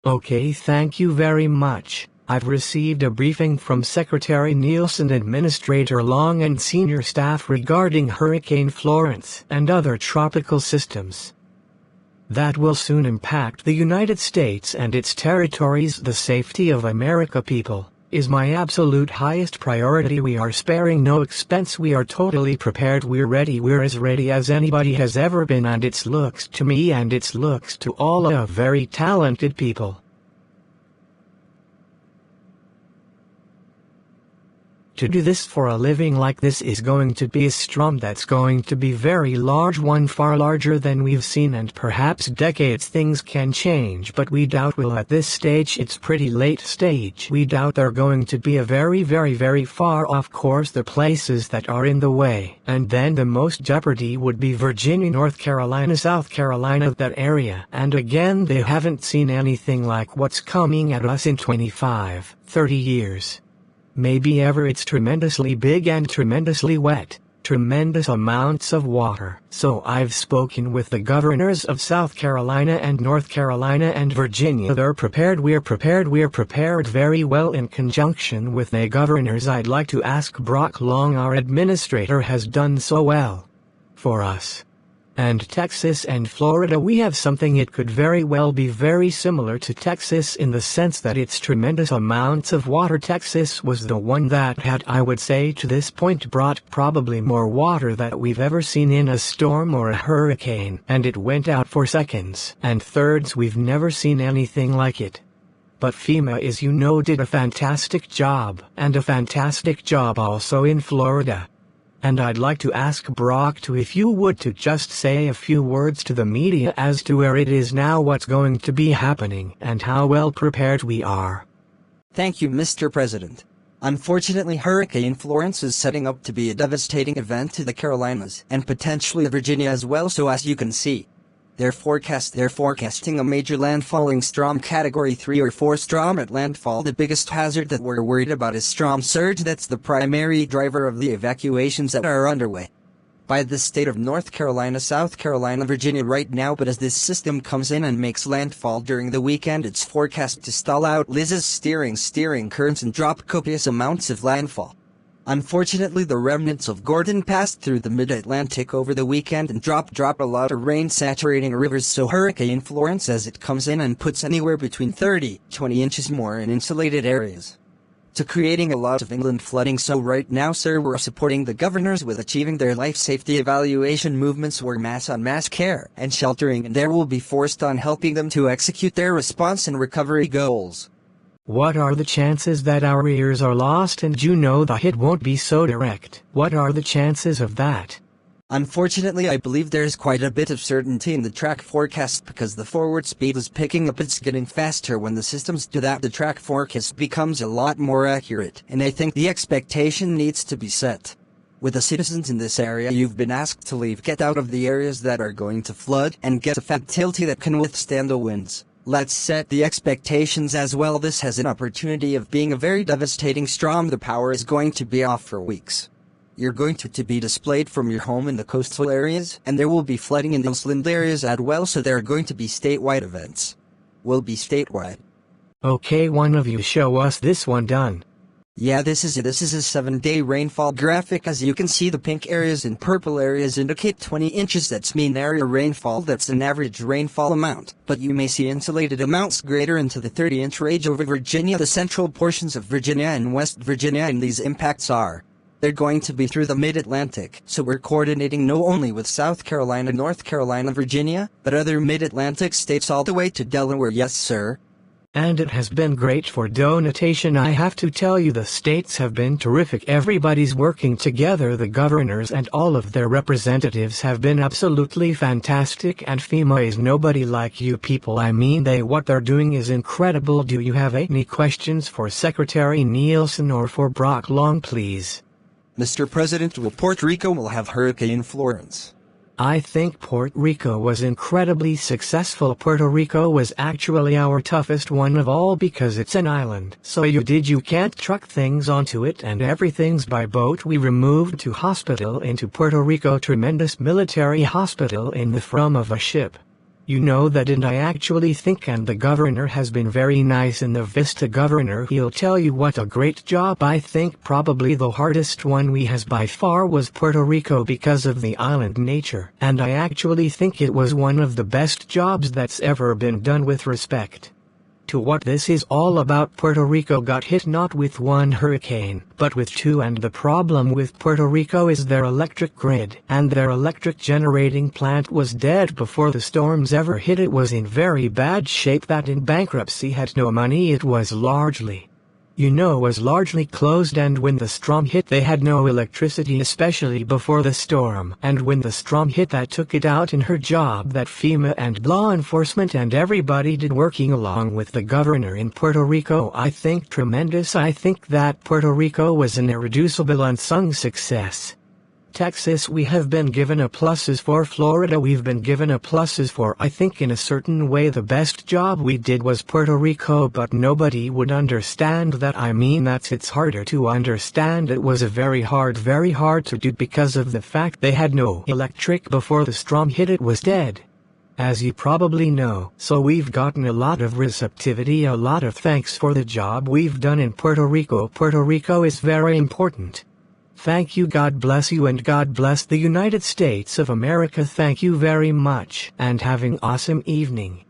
Okay, thank you very much. I've received a briefing from Secretary Nielsen, Administrator Long, and senior staff regarding Hurricane Florence and other tropical systems that will soon impact the United States and its territories. The safety of America people is my absolute highest priority. We are sparing no expense. We are totally prepared. We're ready. We're as ready as anybody has ever been, and it looks to me and it looks to all of very talented people to do this for a living. Like this is going to be a storm that's going to be very large, one far larger than we've seen, and perhaps decades. Things can change, but we doubt will at this stage. It's pretty late stage. We doubt they're going to be a very far off course, the places that are in the way. And then the most jeopardy would be Virginia, North Carolina, South Carolina, that area. And again, they haven't seen anything like what's coming at us in 25, 30 years. Maybe ever. It's tremendously big and tremendously wet, tremendous amounts of water. So I've spoken with the governors of South Carolina and North Carolina and Virginia. They're prepared. We're prepared very well in conjunction with the governors. I'd like to ask Brock Long, our administrator, has done so well for us. And Texas and Florida, we have something. It could very well be very similar to Texas in the sense that it's tremendous amounts of water. Texas was the one that had, I would say to this point, brought probably more water that we've ever seen in a storm or a hurricane, and it went out for seconds and thirds. We've never seen anything like it. But FEMA, as you know, did a fantastic job, and a fantastic job also in Florida. And I'd like to ask Brock to, if you would, to just say a few words to the media as to where it is now, what's going to be happening, and how well prepared we are. Thank you, Mr. President. Unfortunately, Hurricane Florence is setting up to be a devastating event to the Carolinas, and potentially Virginia as well. So as you can see, they're forecasting a major landfalling storm, category 3 or 4 storm at landfall. The biggest hazard that we're worried about is storm surge. That's the primary driver of the evacuations that are underway by the state of North Carolina, South Carolina, Virginia right now. But as this system comes in and makes landfall during the weekend, it's forecast to stall out Liz's steering currents and drop copious amounts of landfall. Unfortunately, the remnants of Gordon passed through the mid-Atlantic over the weekend and dropped a lot of rain, saturating rivers. So Hurricane Florence, as it comes in and puts anywhere between 30-20 inches more in insulated areas, to creating a lot of inland flooding. So right now, sir, we're supporting the governors with achieving their life safety evaluation movements, where mass care and sheltering, and there will be forced on helping them to execute their response and recovery goals. What are the chances that our ears are lost and you know the hit won't be so direct? What are the chances of that? Unfortunately, I believe there's quite a bit of certainty in the track forecast because the forward speed is picking up. It's getting faster. When the systems do that, the track forecast becomes a lot more accurate, and I think the expectation needs to be set. With the citizens in this area, you've been asked to leave, get out of the areas that are going to flood, and get a facility that can withstand the winds. Let's set the expectations as well. This has an opportunity of being a very devastating storm. The power is going to be off for weeks. You're going to be displaced from your home in the coastal areas, and there will be flooding in the inland areas as well. So there are going to be statewide events. Will be statewide. Okay, one of you show us this one done. Yeah, this is a 7-day rainfall graphic. As you can see, the pink areas and purple areas indicate 20 inches. That's mean area rainfall. That's an average rainfall amount. But you may see insulated amounts greater into the 30-inch range over Virginia, the central portions of Virginia and West Virginia, and these impacts they're going to be through the mid-Atlantic. So we're coordinating not only with South Carolina, North Carolina, Virginia, but other mid-Atlantic states all the way to Delaware. Yes, sir. And it has been great for donatation. I have to tell you, the states have been terrific. Everybody's working together. The governors and all of their representatives have been absolutely fantastic, and FEMA is nobody like you people. I mean, what they're doing is incredible. Do you have any questions for Secretary Nielsen or for Brock Long, please? Mr. President, will Puerto Rico will have Hurricane Florence? I think Puerto Rico was incredibly successful. Puerto Rico was actually our toughest one of all because it's an island. So you can't truck things onto it, and everything's by boat. We removed to hospital into Puerto Rico, tremendous military hospital in the from of a ship. You know that, and I actually think, and the governor has been very nice, and the Vista governor, he'll tell you what a great job. I think probably the hardest one we has by far was Puerto Rico because of the island nature, and I actually think it was one of the best jobs that's ever been done with respect to what this is all about. Puerto Rico got hit not with one hurricane, but with two, and the problem with Puerto Rico is their electric grid, and their electric generating plant was dead before the storms ever hit. It was in very bad shape, that in bankruptcy, had no money. It was largely closed, and when the storm hit they had no electricity, especially before the storm, and when the storm hit that took it out in her job that FEMA and law enforcement and everybody did, working along with the governor in Puerto Rico. I think tremendous. I think that Puerto Rico was an irreducible unsung success. Texas we have been given a pluses for. Florida we've been given a pluses for. I think in a certain way the best job we did was Puerto Rico, but nobody would understand that. I mean, it's harder to understand. It was a very hard to do because of the fact they had no electric before the storm hit. It was dead, as you probably know. So we've gotten a lot of receptivity, a lot of thanks for the job we've done in Puerto Rico. Puerto Rico is very important. Thank you, God bless you, and God bless the United States of America. Thank you very much, and have an awesome evening.